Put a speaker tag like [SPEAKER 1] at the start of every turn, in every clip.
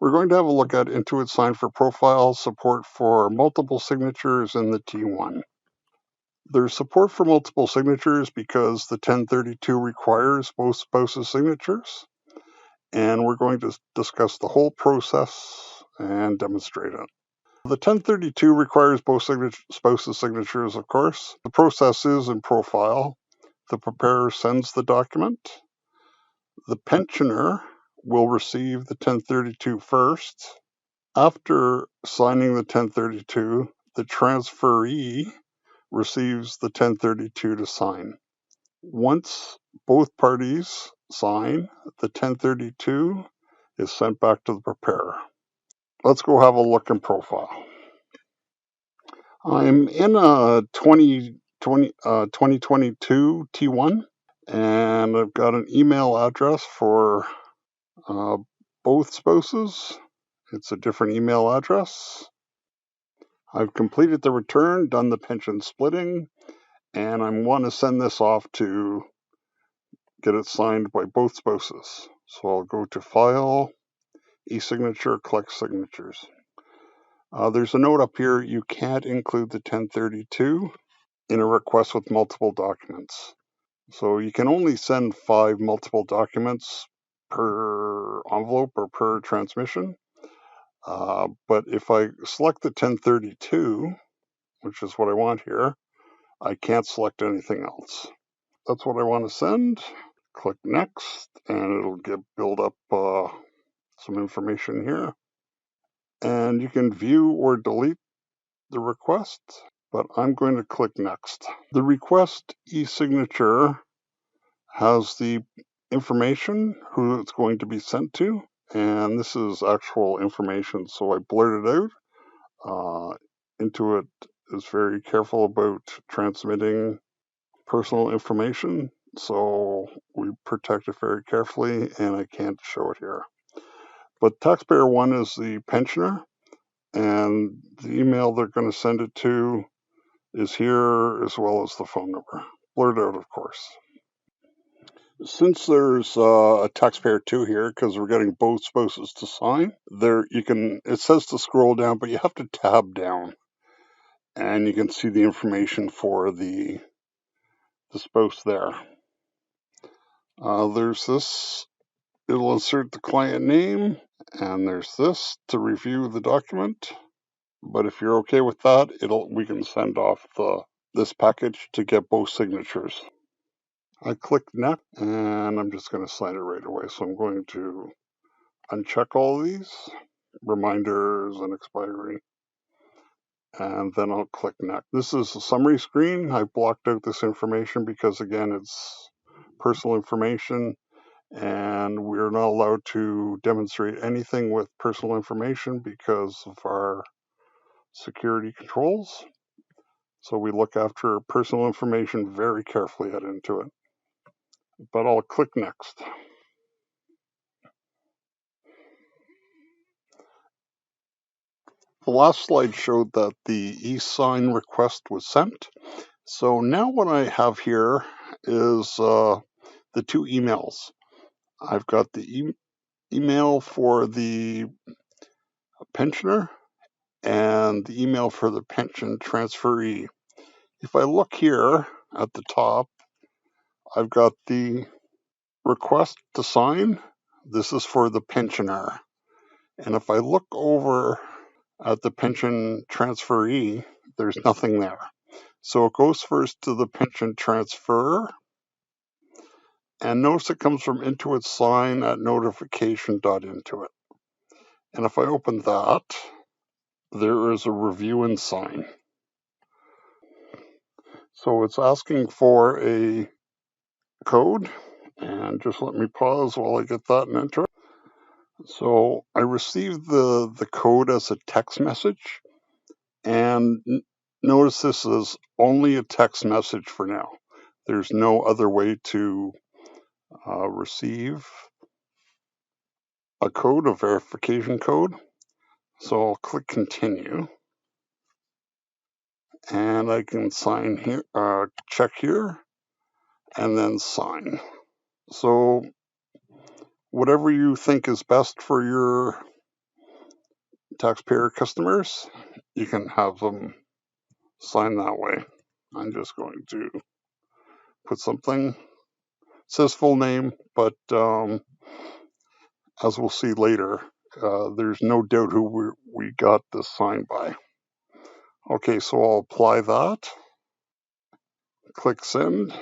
[SPEAKER 1] We're going to have a look at Intuit Sign for ProFile support for multiple signatures in the T1. There's support for multiple signatures because the 1032 requires both spouses' signatures, and we're going to discuss the whole process and demonstrate it. The 1032 requires both spouses' signatures, of course. The process is in ProFile. The preparer sends the document. The pensioner will receive the 1032 first. After signing the 1032, the transferee receives the 1032 to sign. Once both parties sign, the 1032 is sent back to the preparer. Let's go have a look in ProFile. I'm in a 2022 T1, and I've got an email address for both spouses. It's a different email address. I've completed the return, done the pension splitting, and I want to send this off to get it signed by both spouses. So I'll go to File, e-signature, collect signatures. There's a note up here, you can't include the 1032 in a request with multiple documents. So you can only send 5 multiple documents per envelope or per transmission. But if I select the 1032, which is what I want here, I can't select anything else. That's what I want to send. Click next, and it'll build up some information here. And you can view or delete the request, but I'm going to click next. The request e-signature has the information, who it's going to be sent to, and this is actual information, so I blurred it out. Intuit is very careful about transmitting personal information, so we protect it very carefully, and I can't show it here. But taxpayer 1 is the pensioner, and the email they're going to send it to is here, as well as the phone number. Blurred out, of course. Since there's a taxpayer 2 here, because we're getting both spouses to sign, it says to scroll down, but you have to tab down, and you can see the information for the spouse there. There's this, it'll insert the client name, and there's this to review the document. But if you're okay with that, we can send off this package to get both signatures. I click next, and I'm just going to sign it right away. So I'm going to uncheck all of these, reminders and expiry, and then I'll click next. This is a summary screen. I blocked out this information because, again, it's personal information, and we're not allowed to demonstrate anything with personal information because of our security controls. So we look after personal information very carefully at Intuit. But I'll click next. The last slide showed that the e-sign request was sent. So now what I have here is the 2 emails. I've got the email for the pensioner and the email for the pension transferee. If I look here at the top, I've got the request to sign. This is for the pensioner. And if I look over at the pension transferee, there's nothing there. So it goes first to the pension transfer. And notice it comes from Intuit Sign at notification.intuit. And if I open that, there is a review and sign. So it's asking for a code, and just let me pause while I get that and enter it. So I received the code as a text message, and notice this is only a text message for now. There's no other way to receive a code, a verification code. So I'll click continue, and I can sign here, check here, and then sign. So whatever you think is best for your taxpayer customers, you can have them sign that way. I'm just going to put something. It says full name, but as we'll see later, there's no doubt who we got this signed by. Okay, so I'll apply that. Click send.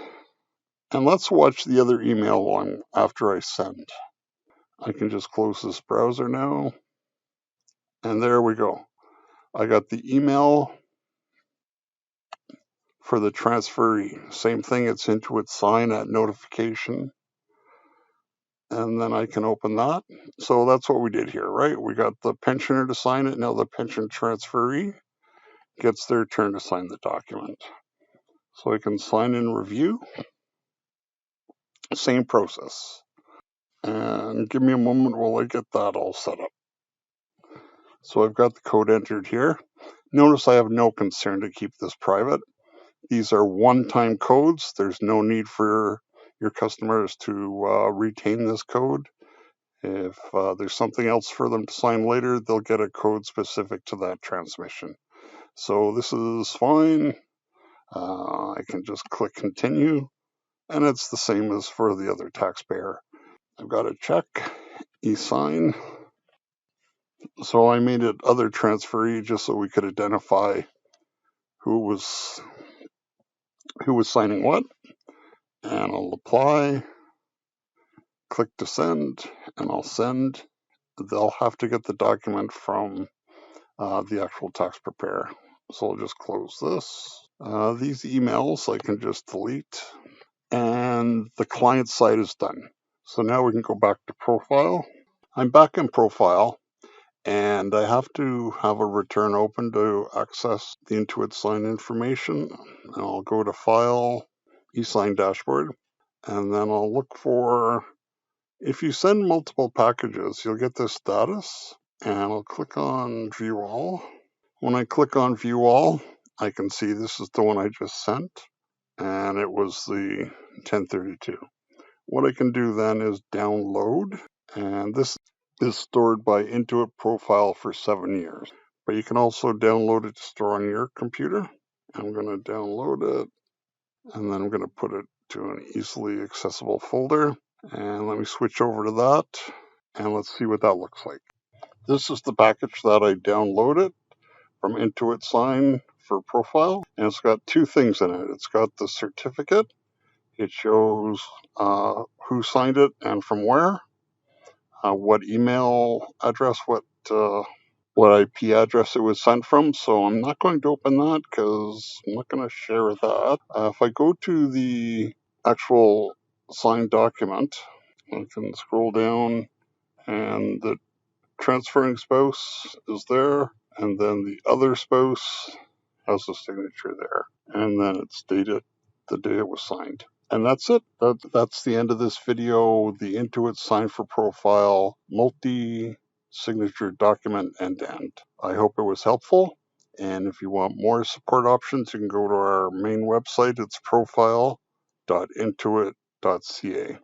[SPEAKER 1] And let's watch the other email one after I send. I can just close this browser now. And there we go. I got the email for the transferee. Same thing, it's Intuit sign at notification. And then I can open that. So that's what we did here, right? We got the pensioner to sign it. Now the pension transferee gets their turn to sign the document. So I can sign and review. Same process. And give me a moment while I get that all set up. So I've got the code entered here. Notice I have no concern to keep this private. These are one-time codes. There's no need for your customers to retain this code. If there's something else for them to sign later, they'll get a code specific to that transmission. So this is fine. I can just click continue, and it's the same as for the other taxpayer. I've got a check, e-sign. So I made it other transferee just so we could identify who was signing what. And I'll apply, click to send, and I'll send. They'll have to get the document from the actual tax preparer. So I'll just close this. These emails I can just delete. And the client side is done. So now we can go back to ProFile. I'm back in ProFile, and I have to have a return open to access the Intuit sign information. And I'll go to File, eSign Dashboard, and then I'll look for, if you send multiple packages, you'll get this status, and I'll click on View All. When I click on View All, I can see this is the one I just sent, and it was the 1032. What I can do then is download, and this is stored by Intuit ProFile for 7 years. But you can also download it to store on your computer. I'm going to download it, and then I'm going to put it to an easily accessible folder. And let me switch over to that, and let's see what that looks like. This is the package that I downloaded from Intuit Sign for ProFile, and it's got two things in it. It's got the certificate. It shows who signed it and from where, what email address, what IP address it was sent from. So I'm not going to open that because I'm not going to share that. If I go to the actual signed document, I can scroll down, and the transferring spouse is there, and then the other spouse has a signature there, and then it's dated the day it was signed. And that's it. That's the end of this video. The Intuit Sign for ProFile multi-signature document end-to-end. I hope it was helpful. And if you want more support options, you can go to our main website. It's profile.intuit.ca.